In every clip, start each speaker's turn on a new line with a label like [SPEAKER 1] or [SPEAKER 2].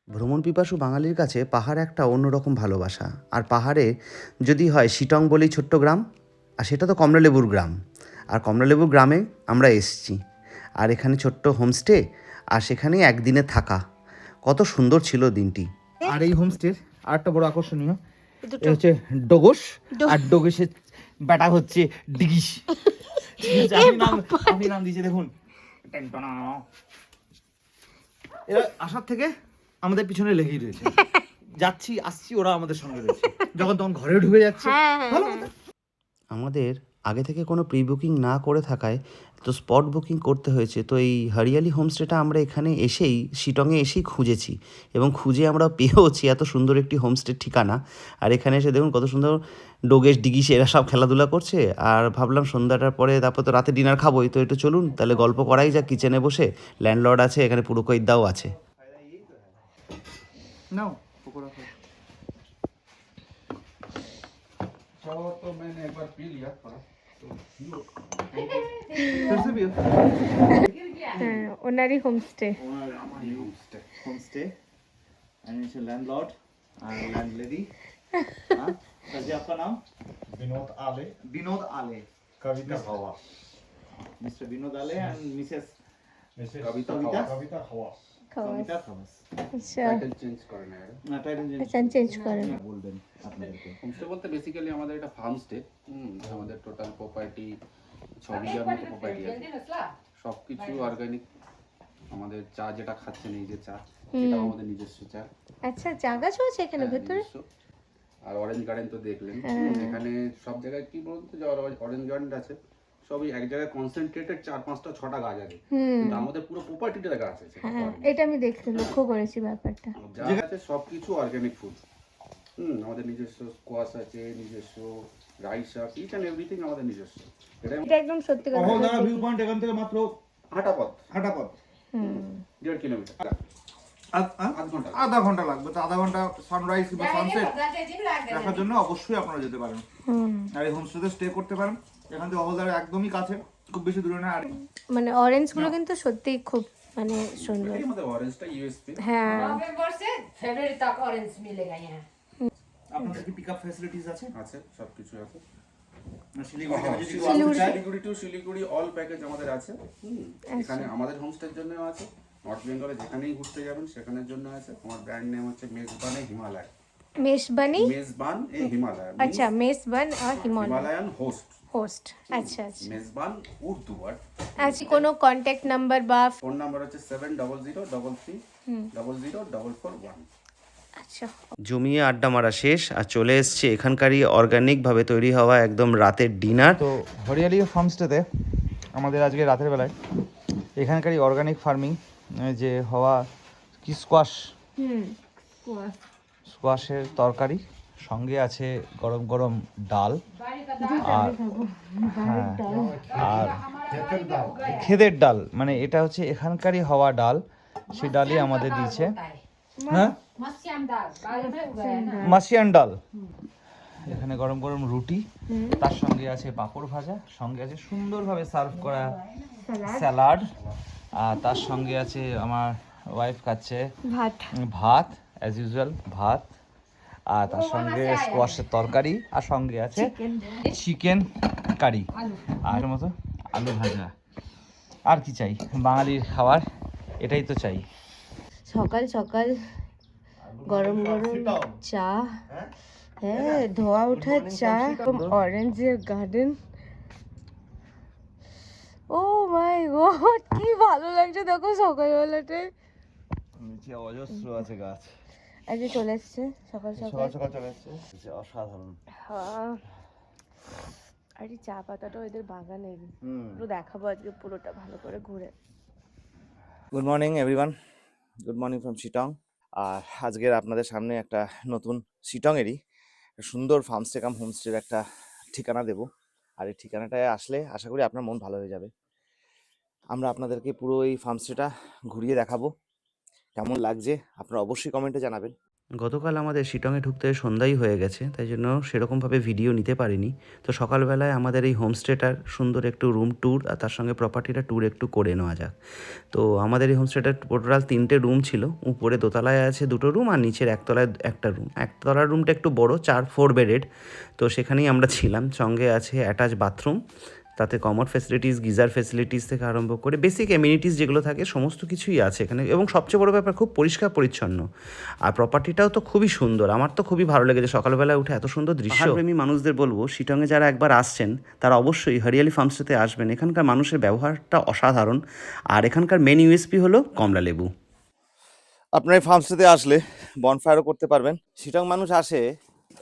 [SPEAKER 1] ভ্রমণ পিপাসু বাঙালির কাছে পাহাড় একটা অন্যরকম ভালোবাসা। আর পাহাড়ে যদি হয় শিটং বলেই ছোট্ট গ্রাম, আর সেটা তো কমলালেবুর গ্রাম। আর কমলালেবুর গ্রামে আমরা এসেছি, আর এখানে ছোট্ট হোমস্টে, আর সেখানেই একদিনে থাকা। কত সুন্দর ছিল দিনটি।
[SPEAKER 2] আর এই হোমস্টের আরেকটা বড় আকর্ষণীয় এটা হচ্ছে ডোগস, আর ডোগসের ব্যাটা হচ্ছে ডিগিস। আমি নাম দিয়েছি দেখুন। এরা আসার থেকে আমাদের পিছনে লেগেই রয়েছে, যাচ্ছি আসছি ওরা আমাদের সঙ্গে রয়েছে, যখন তখন ঘরে ঢুকে যাচ্ছে। ভালো কথা।
[SPEAKER 1] আমাদের আগে থেকে কোনো প্রি বুকিং না করে থাকায় তো স্পট বুকিং করতে হয়েছে। তো এই হরিয়ালি হোমস্টেটা আমরা এখানে এসেই শিটংয়ে এসেই খুঁজেছি, এবং খুঁজে আমরা পেয়েওছি এত সুন্দর একটি হোমস্টের ঠিকানা। আর এখানে এসে দেখুন কত সুন্দর ডোগেশ ডিগিস এরা সব খেলাধুলা করছে। আর ভাবলাম সন্ধ্যাটার পরে তারপর তো রাতে ডিনার খাবোই, তো একটু চলুন তাহলে গল্প করাই যাক কিচেনে বসে। ল্যান্ডলর্ড আছে এখানে, পুরোহিতদাও আছে।
[SPEAKER 2] নাও পকোড়া খাও।
[SPEAKER 3] चावल तो मैंने एक बार पी लिया थोड़ा तो
[SPEAKER 2] फिर से भी
[SPEAKER 4] হ্যাঁ, ওনারই হোমস্টে।
[SPEAKER 2] হোমস্টে আমি হচ্ছে ল্যান্ডলর্ড আর ল্যান্ডলেডি। जी आपका नाम?
[SPEAKER 3] विनोद आले
[SPEAKER 2] विनोद आले,
[SPEAKER 3] कविता हवा
[SPEAKER 2] मिस्टर विनोद आले एंड मिसेस
[SPEAKER 3] मिसेस
[SPEAKER 2] कविता
[SPEAKER 3] कविता हवा
[SPEAKER 2] कविता थॉमस।
[SPEAKER 4] আচ্ছা
[SPEAKER 3] টাইটেল চেঞ্জ করে না এরা।
[SPEAKER 2] না টাইটেল
[SPEAKER 4] আচ্ছা, চেঞ্জ করেন।
[SPEAKER 2] বলবেন আপনাদেরকে।
[SPEAKER 3] হোমস্টে বলতে বেসিক্যালি আমাদের এটা ফার্ম স্টে। আমাদের টোটাল প্রপার্টি 6 বিঘার মতো প্রপার্টি আছে, সবকিছু অর্গানিক। আমাদের চা যেটা খাচ্ছেন এই যে চা, এটা আমাদের নিজস্ব চা।
[SPEAKER 4] আচ্ছা, চা গাছও আছে এখানে
[SPEAKER 3] হ্যাঁ,
[SPEAKER 4] ভেতরে?
[SPEAKER 3] নিজস্ব। আর অরেঞ্জ গার্ডেন তো দেখলেন। এখানে সব জায়গায় কি বলতো যে অরেঞ্জ গার্ডেন আছে, সবই এক জায়গায় কনসেন্ট্রেটেড 4-5টা 6টা গাছ আছে, কিন্তু আমাদের পুরো প্রপার্টিটা গাছ আছে।
[SPEAKER 4] হ্যাঁ, এটা আমি লক্ষ্য করেছি ব্যাপারটা।
[SPEAKER 3] যা আছে সবকিছু অর্গানিক ফুড। আমাদের নিজস্ব স্কোয়াশ আছে, নিজস্ব রাইস আছে, ইচ অ্যান্ড এভরিথিং আমাদের নিজস্ব।
[SPEAKER 4] এটা একদম সত্যি কথা।
[SPEAKER 2] অহলদারা ভিউ পয়েন্ট এখান থেকে মাত্র
[SPEAKER 3] হাঁটা পথ
[SPEAKER 2] হাঁটা পথ
[SPEAKER 3] 1.5 কিলোমিটার।
[SPEAKER 2] আধা ঘন্টা লাগবে। তো আধা ঘন্টা সানরাইজ কিংবা সানসেট দেখার জন্য অবশ্যই আপনারা যেতে পারেন, আর এই হোমস্টেতে স্টে করতে পারেন। এখান থেকে অহলদার একদমই কাছে, খুব বেশি দূরে না। আর
[SPEAKER 4] মানে অরেঞ্জ গুলো কিন্তু সত্যিই খুব মানে সুন্দর।
[SPEAKER 3] এটাই আমাদের অরেঞ্জটা ইউএসপি।
[SPEAKER 4] হ্যাঁ,
[SPEAKER 5] नवंबर से फरवरी तक ऑरेंज मिलेगा यहाँ।
[SPEAKER 2] আপনাদের কি পিকআপ ফ্যাসিলিটিস আছে?
[SPEAKER 3] আছে, সবকিছু আছে।
[SPEAKER 2] শিলিগুড়ি থেকে যদি কেউ
[SPEAKER 4] শিলিগুড়ি।
[SPEAKER 2] আসতে চায়,
[SPEAKER 3] Siliguri to Siliguri all package আমাদের আছে। এখানে আমাদের হোমস্টের জন্য আছে, নর্থ বেঙ্গলে যেখানেই ঘুরতে যাবেন সেখানের জন্য আছে। আমার ব্র্যান্ড নেম হচ্ছে মেজবানে হিমালয়।
[SPEAKER 4] মেজবানি।
[SPEAKER 3] মেজবান এ হিমালয়।
[SPEAKER 4] আচ্ছা, মেজবান আর
[SPEAKER 3] হিমালয়ান হোস্ট।
[SPEAKER 4] হোস্ট। আচ্ছা আচ্ছা
[SPEAKER 3] মেজবান উর্দু ওয়ার্ড।
[SPEAKER 4] আচ্ছা, কোনো কন্ট্যাক্ট নাম্বার বা?
[SPEAKER 3] ফোন নাম্বার হচ্ছে 7003300441।
[SPEAKER 4] আচ্ছা,
[SPEAKER 1] জমিয়ে আড্ডা মারা শেষ, আর চলে এসছে এখানকারই অর্গানিকভাবে তৈরি হওয়া একদম রাতের ডিনার।
[SPEAKER 2] তো হরিয়ালি ফার্মস্টেতে আমাদের আজকে রাতের বেলায় এখানকারই অর্গানিক ফার্মিং যে হওয়া কি স্কোয়াশ, স্কোয়াশের তরকারি, সঙ্গে আছে গরম গরম ডাল, আর হ্যাঁ, আর খেদের ডাল, মানে এটা হচ্ছে এখানকারই হওয়া ডাল, সেই ডালই আমাদের দিয়েছে। হ্যাঁ,
[SPEAKER 5] मस्याम दाल बारिश में उगाया ना।
[SPEAKER 2] মাসিয়ান ডাল। এখানে গরম গরম রুটি, তার সঙ্গে আছে পাঁপড় ভাজা, সঙ্গে আছে সুন্দরভাবে সার্ভ করা স্যালাড, আর তার সঙ্গে আছে আমার ওয়াইফ খাচ্ছে
[SPEAKER 4] ভাত।
[SPEAKER 2] ভাত অ্যাজ ইউজুয়াল ভাত, আর তার সঙ্গে স্কোয়াশের তরকারি, আর সঙ্গে আছে চিকেন কারি, আর এর মতো আলু ভাজা। আর কি চাই, বাঙালির খাবার এটাই তো চাই।
[SPEAKER 4] সকাল সকাল গরম গরম চা, হ্যাঁ ধোয়া ওঠা চা, অরেঞ্জের গার্ডেন। ও মাই গড, কি ভালো লাগছে দেখো সকালবেলাটায়।
[SPEAKER 2] নিচে অজস্র আছে গাছ,
[SPEAKER 4] আজকে চলে এসছে সকাল
[SPEAKER 2] সকাল
[SPEAKER 4] সকাল।
[SPEAKER 2] সকাল চলে এসছে, অসাধারণ।
[SPEAKER 4] হ্যাঁ, আর এই চা পাতাটাও এদের বাগানের, পুরো দেখাবো আজকে পুরোটা ভালো করে ঘুরে।
[SPEAKER 1] Good morning everyone, good morning from Sittong. আর আজকের আপনাদের সামনে একটা নতুন শিটংয়েরই সুন্দর ফার্মস্টে কাম হোমস্টের একটা ঠিকানা দেব। আর এই ঠিকানাটায় আসলে আশা করি আপনার মন ভালো হয়ে যাবে। আমরা আপনাদেরকে পুরো এই ফার্মস্টেটা ঘুরিয়ে দেখাবো। কেমন লাগছে আপনারা অবশ্যই কমেন্টে জানাবেন। গতকাল আমাদের শিটংয়ে ঢুকতে সন্ধ্যাই হয়ে গেছে, তাই জন্য সেরকমভাবে ভিডিও নিতে পারিনি। তো সকালবেলায় আমাদের এই হোমস্টেটার সুন্দর একটু রুম ট্যুর আর তার সঙ্গে প্রপার্টিটা ট্যুর একটু করে নেওয়া যাক। তো আমাদের এই হোমস্টেটার টোটাল 3টে রুম ছিল। উপরে দোতলায় আছে 2টো রুম আর নিচের একতলায় একটা রুম। একতলার রুমটা একটু বড়, 4 বেডেড। তো সেখানেই আমরা ছিলাম। সঙ্গে আছে অ্যাটাচ বাথরুম, তাতে কমোড ফেসিলিটিস, গিজার ফেসিলিটিস থেকে আরম্ভ করে বেসিক এমিনিটিস যেগুলো থাকে সমস্ত কিছুই আছে এখানে, এবং সবচেয়ে বড় ব্যাপার খুব পরিষ্কার পরিচ্ছন্ন। আর প্রপার্টিটাও তো খুবই সুন্দর, আমার তো খুবই ভালো লেগেছে সকালবেলায় উঠে এত সুন্দর দৃশ্য। পাহাড়প্রেমী মানুষদের বলবো শিটংয়ে যারা একবার আসছেন তারা অবশ্যই হরিয়ালি ফার্মস্টেতে আসবেন। এখানকার মানুষের ব্যবহারটা অসাধারণ, আর এখানকার মেন ইউএসপি হলো কমলা লেবু।
[SPEAKER 2] আপনার এই ফার্মস্টেতে আসলে বনফায়ারও করতে পারবেন। শিটং মানুষ আসে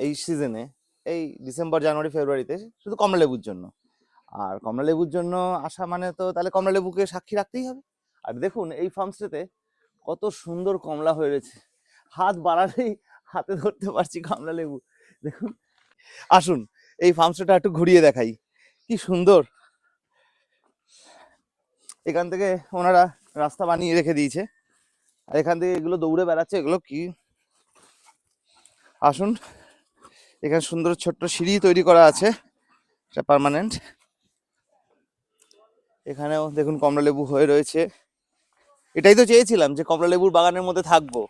[SPEAKER 2] এই সিজনে, এই ডিসেম্বর, জানুয়ারি, ফেব্রুয়ারিতে শুধু কমলা লেবুর জন্য। আর কমলা লেবুর জন্য আসা মানে তো তাহলে কমলা লেবুকে সাক্ষী রাখতেই হবে। আর দেখুন এই ফার্মস্টেতে কত সুন্দর কমলা হয়ে রয়েছে, হাত বাড়ালেই হাতে ধরতে পারছি কমলা লেবু। দেখুন, আসুন এই ফার্মস্টেটা একটু ঘুরিয়ে দেখাই, কি সুন্দর। এখান থেকে ওনারা রাস্তা বানিয়ে রেখে দিয়েছে, আর এখান থেকে এগুলো দৌড়ে বেড়াচ্ছে, এগুলো কি। আসুন, এখানে সুন্দর ছোট্ট সিঁড়ি তৈরি করা আছে, এটা পার্মানেন্ট। এখানেও দেখুন কমলা লেবু হয়ে রয়েছে। এটাই তো চেয়েছিলাম যে কমলা লেবুর বাগানের মধ্যে থাকবো,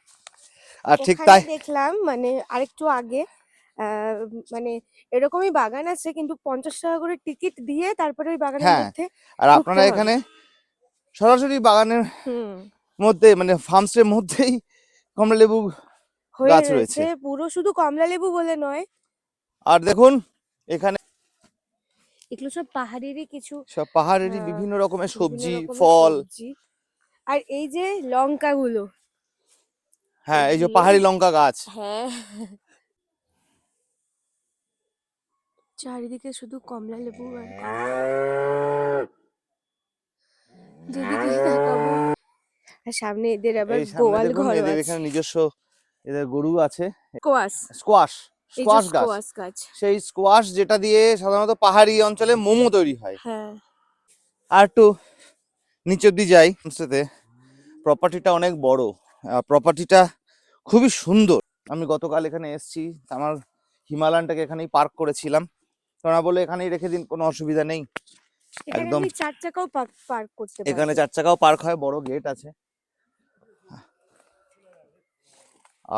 [SPEAKER 2] আর ঠিক
[SPEAKER 4] এখানে
[SPEAKER 2] তাই।
[SPEAKER 4] দেখলাম মানে আরেকটু আগে আহ, মানে এরকমই বাগান আছে, কিন্তু 50 টাকা করে টিকিট দিয়ে তারপরে ওই বাগানের
[SPEAKER 2] হ্যাঁ,
[SPEAKER 4] মধ্যে
[SPEAKER 2] আর
[SPEAKER 4] ঢুকতে
[SPEAKER 2] আপনারা
[SPEAKER 4] হবে।
[SPEAKER 2] এখানে সরাসরি বাগানের
[SPEAKER 4] হুম,
[SPEAKER 2] মধ্যে মানে ফার্মস্টের মধ্যেই কমলা লেবু
[SPEAKER 4] হয়ে
[SPEAKER 2] গাছ
[SPEAKER 4] রয়েছে
[SPEAKER 2] রয়েছে।
[SPEAKER 4] পুরো, শুধু কমলা লেবু বলে নয়,
[SPEAKER 2] আর দেখুন এখানে
[SPEAKER 4] এগুলো সব পাহাড়েরই কিছু
[SPEAKER 2] সব পাহাড়েরই
[SPEAKER 4] আহ,
[SPEAKER 2] বিভিন্ন রকমের
[SPEAKER 4] বিভিন্ন
[SPEAKER 2] সবজি,
[SPEAKER 4] রকমের
[SPEAKER 2] ফল।
[SPEAKER 4] সবজি। আর এই যে লঙ্কাগুলো,
[SPEAKER 2] হ্যাঁ, এই যে
[SPEAKER 4] এগুলো,
[SPEAKER 2] পাহাড়ি লঙ্কা গাছ।
[SPEAKER 4] হ্যাঁ, চারিদিকে শুধু কমলা লেবু আর যেদিকেই তাকাবো। আর সামনে এদের আবার
[SPEAKER 2] এই সামনে
[SPEAKER 4] গোয়াল
[SPEAKER 2] দেখুন
[SPEAKER 4] ঘরও
[SPEAKER 2] এদের
[SPEAKER 4] আছে।
[SPEAKER 2] এখানে নিজস্ব এদের গরু আছে।
[SPEAKER 4] কোয়াস,
[SPEAKER 2] স্কোয়াশ,
[SPEAKER 4] এই যে
[SPEAKER 2] স্কোয়াশ গাছ।
[SPEAKER 4] স্কোয়াস গাছ।
[SPEAKER 2] সেই স্কোয়াশ যেটা দিয়ে সাধারণত পাহাড়ি অঞ্চলে মোমো তৈরি হয়।
[SPEAKER 4] হ্যাঁ,
[SPEAKER 2] আর একটু নিচের দিকে যাই। হোমস্টেতে প্রপার্টিটা অনেক বড়, প্রপার্টিটা খুবই সুন্দর। আমি গতকাল এখানে এসেছি, আমার হিমালয়ানটাকে এখানেই পার্ক করেছিলাম। তোমরা বলে এখানেই রেখে দিন, কোনো অসুবিধা নেই।
[SPEAKER 4] এখানে
[SPEAKER 2] একদম
[SPEAKER 4] আপনি 4 চাকাও পার্ক করতে
[SPEAKER 2] এখানে
[SPEAKER 4] পারবেন।
[SPEAKER 2] 4 চাকাও পার্ক হয়, বড় গেট আছে।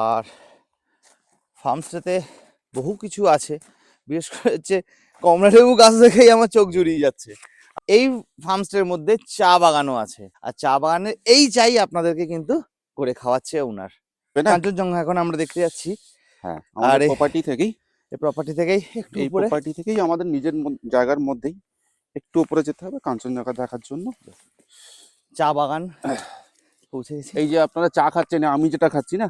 [SPEAKER 2] আর ফার্মস্টেতে বহু কিছু আছে, বিশেষ করে হচ্ছে কমলালেবু গাছ দেখেই আমার চোখ জুড়িয়ে যাচ্ছে। এই ফার্মস্টের মধ্যে চা বাগানও আছে, আর চা বাগানের এই চাই আপনাদেরকে কিন্তু করে খাওয়াচ্ছে ওনার। কাঞ্চনজঙ্ঘা এখন আমরা দেখতে যাচ্ছি।
[SPEAKER 3] হ্যাঁ,
[SPEAKER 2] আর
[SPEAKER 3] আমাদের
[SPEAKER 2] এই
[SPEAKER 3] প্রপার্টি থেকেই,
[SPEAKER 2] এই প্রপার্টি থেকেই একটু
[SPEAKER 3] এই
[SPEAKER 2] উপরে
[SPEAKER 3] প্রপার্টি থেকেই আমাদের নিজের জায়গার মধ্যেই একটু উপরে যেতে হবে কাঞ্চনজঙ্ঘা দেখার জন্য।
[SPEAKER 2] চা বাগান পৌঁছে গেছি।
[SPEAKER 3] এই যে আপনারা চা খাচ্ছেন, আমি যেটা খাচ্ছি না,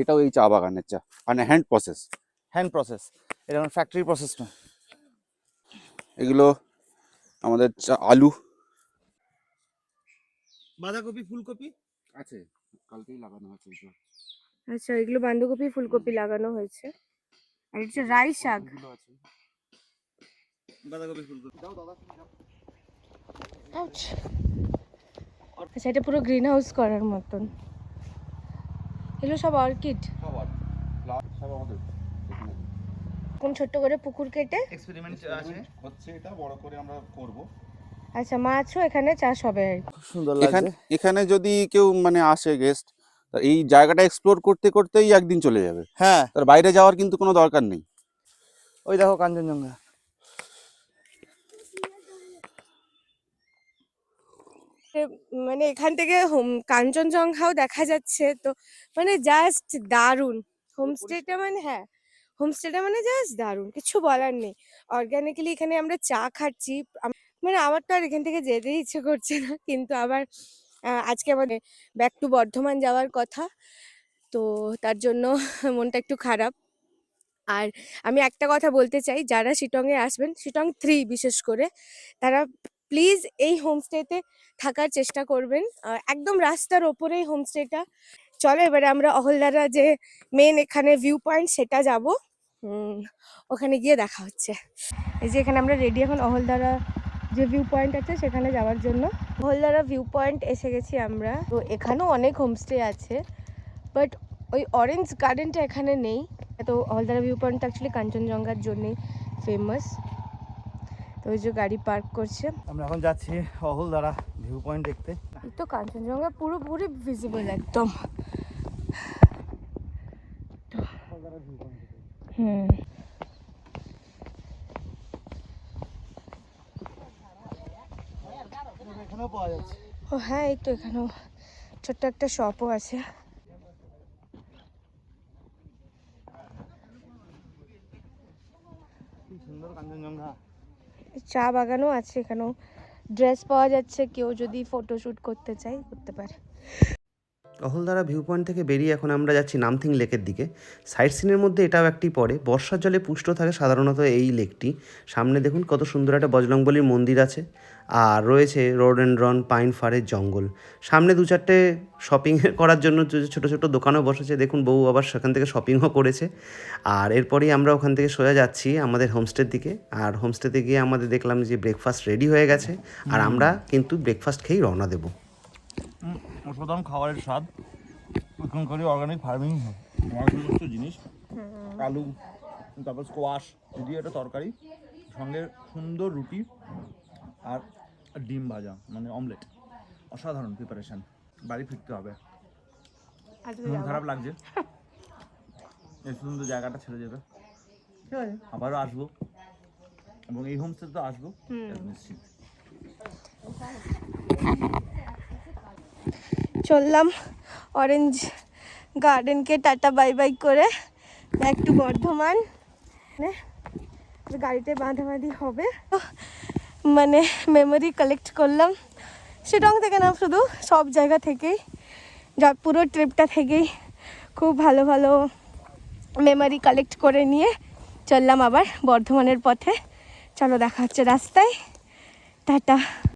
[SPEAKER 3] এটাও এই চা বাগানের চা, মানে হ্যান্ড প্রসেস।
[SPEAKER 2] হ্যান্ড প্রসেস, এটা ফ্যাক্টরি প্রসেস না।
[SPEAKER 3] এগুলো আমাদের আলু
[SPEAKER 2] বাঁধাকপি, ফুলকপি
[SPEAKER 3] আছে, কালকেই লাগানো হয়েছে।
[SPEAKER 4] আচ্ছা, এগুলো বাঁধাকপি ফুলকপি লাগানো হয়েছে। আর এটা রাই শাক।
[SPEAKER 2] বাঁধাকপি, ফুলকপি।
[SPEAKER 4] আচ্ছা, এটা পুরো গ্রিন হাউস করার মতন। এগুলো সব অর্কিড। কোন ছোট্ট করে পুকুর কেটে
[SPEAKER 2] এক্সপেরিমেন্ট আছে,
[SPEAKER 3] হচ্ছে এটা বড় করে আমরা করব।
[SPEAKER 4] আচ্ছা, মাছও এখানে চাষ হবে আর কি।
[SPEAKER 2] খুব সুন্দর
[SPEAKER 3] এখানে
[SPEAKER 2] লাগছে।
[SPEAKER 3] এখানে যদি কেউ মানে আসে গেস্ট, এই জায়গাটা এক্সপ্লোর করতে করতেই একদিন চলে যাবে।
[SPEAKER 2] হ্যাঁ,
[SPEAKER 3] তার বাইরে যাওয়ার কিন্তু কোনো দরকার নেই।
[SPEAKER 2] ওই দেখো কাঞ্চনজঙ্ঘা।
[SPEAKER 4] মানে এখান থেকে কাঞ্চনজঙ্ঘাও দেখা যাচ্ছে, তো মানে জাস্ট দারুণ। হোমস্টেটা মানে, হ্যাঁ, হোমস্টেটা মানে জাস্ট দারুণ, কিছু বলার নেই। অর্গানিক্যালি এখানে আমরা চা খাচ্ছি। মানে আমার তো আর এখান থেকে যেতেই ইচ্ছে করছে না, কিন্তু আবার আজকে আমাদের ব্যাক টু বর্ধমান যাওয়ার কথা, তো তার জন্য মনটা একটু খারাপ। আর আমি একটা কথা বলতে চাই, যারা শিটংয়ে আসবেন, শিটং 3 বিশেষ করে, তারা প্লিজ এই হোমস্টেতে থাকার চেষ্টা করবেন। একদম রাস্তার ওপরেই হোমস্টেটা। চলো এবারে আমরা অহলদারা যে মেন এখানে ভিউ পয়েন্ট সেটা যাব, ওখানে গিয়ে দেখা হচ্ছে। এই যে এখানে আমরা রেডি এখন অহলদারা যে ভিউ পয়েন্ট আছে সেখানে যাওয়ার জন্য। অহলদারা ভিউ পয়েন্ট এসে গেছি আমরা। তো এখানেও অনেক হোমস্টে আছে, বাট ওই অরেঞ্জ গার্ডেনটা এখানে নেই। তো হলদারা ভিউ পয়েন্টটা অ্যাকচুয়ালি কাঞ্চনজঙ্ঘার জন্যই ফেমাস। তো ওই যে গাড়ি পার্ক করছে।
[SPEAKER 2] আমরা এখন যাচ্ছি অহলদারা ভিউ পয়েন্ট দেখতে।
[SPEAKER 4] এই তো কাঞ্চনজঙ্ঘা পুরোপুরি ভিজিবল একদম। হুম,
[SPEAKER 2] এখানেও পাওয়া যাচ্ছে।
[SPEAKER 4] ও হ্যাঁ, এই তো এখানেও ছোট্ট একটা শপও আছে।
[SPEAKER 2] কি সুন্দর কাঞ্চনজঙ্ঘা।
[SPEAKER 4] চা বাগানও আছে এখানেও, ড্রেস পাওয়া যাচ্ছে, কেউ যদি ফটোশ্যুট করতে চাই করতে পারে।
[SPEAKER 1] অহলদারা ভিউ পয়েন্ট থেকে বেরিয়ে এখন আমরা যাচ্ছি নামথিং লেকের দিকে। সাইট সিনের মধ্যে এটাও একটি পড়ে। বর্ষার জলে পুষ্ট থাকে সাধারণত এই লেকটি। সামনে দেখুন কত সুন্দর একটা বজরংবলীর মন্দির আছে, আর রয়েছে রোডেনড্রন পাইন ফারের জঙ্গল। সামনে 2-4টে শপিং করার জন্য ছোটো ছোটো দোকানও বসেছে। দেখুন বউ আবার সেখান থেকে শপিংও করেছে। আর এরপরেই আমরা ওখান থেকে সোজা যাচ্ছি আমাদের হোমস্টের দিকে। আর হোমস্টেতে গিয়ে আমাদের দেখলাম যে ব্রেকফাস্ট রেডি হয়ে গেছে, আর আমরা কিন্তু ব্রেকফাস্ট খেয়েই রওনা দেবো।
[SPEAKER 2] অসাধারণ খাবারের স্বাদ। এখানকার অর্গানিক ফার্মিং হয়, সমস্ত জিনিস, আলু, তারপর স্কোয়াশ দিয়ে একটা তরকারি, সঙ্গে সুন্দর রুটি আর ডিম ভাজা, মানে অমলেট। অসাধারণ প্রিপারেশন। বাড়ি ফিরতে হবে, মন খারাপ লাগছে, এই সুন্দর জায়গাটা ছেড়ে যেতে। ঠিক আছে, আবারও আসবো, এবং এই হোমস্টে তো আসবো নিশ্চিত।
[SPEAKER 4] চললাম অরেঞ্জ গার্ডেনকে টাটা বাই বাই করে ব্যাক টু বর্ধমান। গাড়িতে বাঁধাবাঁধি হবে, মানে মেমোরি কালেক্ট করলাম শিলং থেকে না, শুধু সব জায়গা থেকেই, যা পুরো ট্রিপটা থেকেই খুব ভালো ভালো মেমোরি কালেক্ট করে নিয়ে চললাম আবার বর্ধমানের পথে। চলো দেখা হচ্ছে রাস্তায়, টাটা।